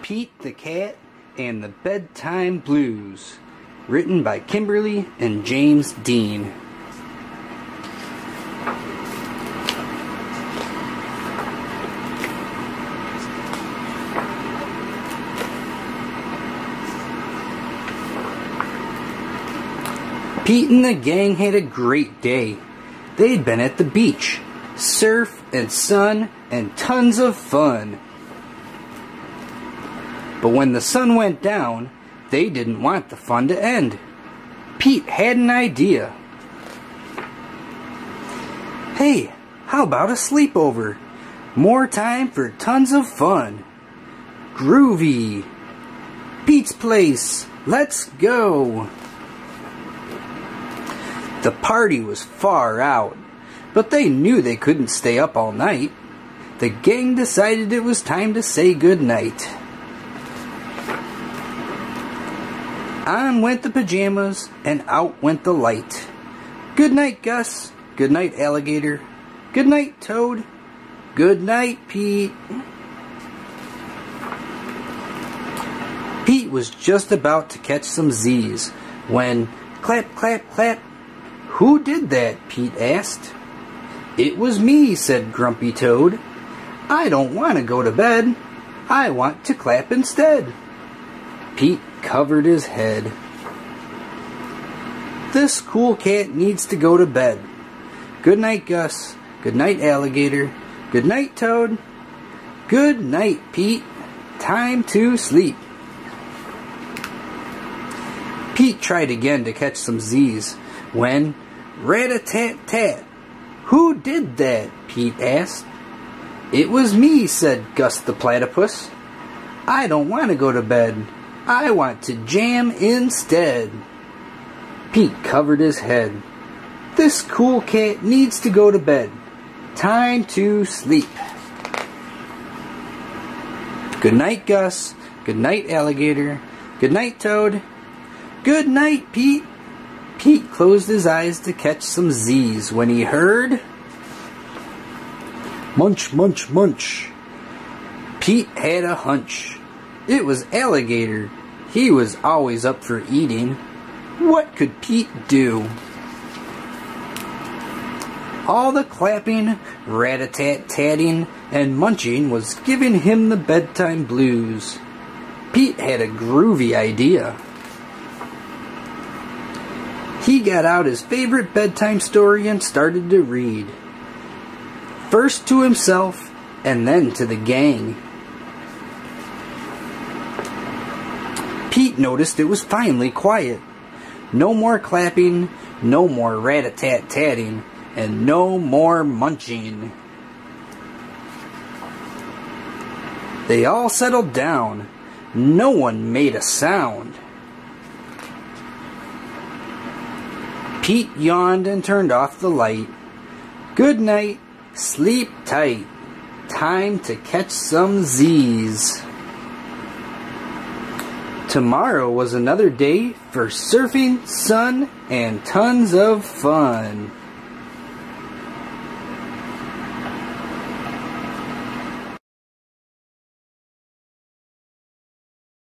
Pete the Cat and the Bedtime Blues, written by Kimberly and James Dean. Pete and the gang had a great day. They'd been at the beach, surf and sun and tons of fun. But when the sun went down, they didn't want the fun to end. Pete had an idea. Hey, how about a sleepover? More time for tons of fun. Groovy. Pete's place. Let's go. The party was far out, but they knew they couldn't stay up all night. The gang decided it was time to say goodnight. On went the pajamas, and out went the light. Good night, Gus. Good night, Alligator. Good night, Toad. Good night, Pete. Pete was just about to catch some Z's when, clap, clap, clap. Who did that? Pete asked. It was me, said Grumpy Toad. I don't want to go to bed. I want to clap instead. Pete covered his head. This cool cat needs to go to bed. Good night, Gus. Good night, Alligator. Good night, Toad. Good night, Pete. Time to sleep. Pete tried again to catch some Z's when, rat-a-tat-tat. Who did that? Pete asked. It was me, said Gus the Platypus. I don't want to go to bed. I want to jam instead. Pete covered his head. This cool cat needs to go to bed. Time to sleep. Good night, Gus. Good night, Alligator. Good night, Toad. Good night, Pete. Pete closed his eyes to catch some Z's when he heard, munch, munch, munch. Pete had a hunch. It was Alligator. He was always up for eating. What could Pete do? All the clapping, rat-a-tat-tatting, and munching was giving him the bedtime blues. Pete had a groovy idea. He got out his favorite bedtime story and started to read. First to himself, and then to the gang. Pete noticed it was finally quiet. No more clapping, no more rat-a-tat-tatting, and no more munching. They all settled down. No one made a sound. Pete yawned and turned off the light. Good night, sleep tight. Time to catch some Z's. Tomorrow was another day for surfing, sun, and tons of fun.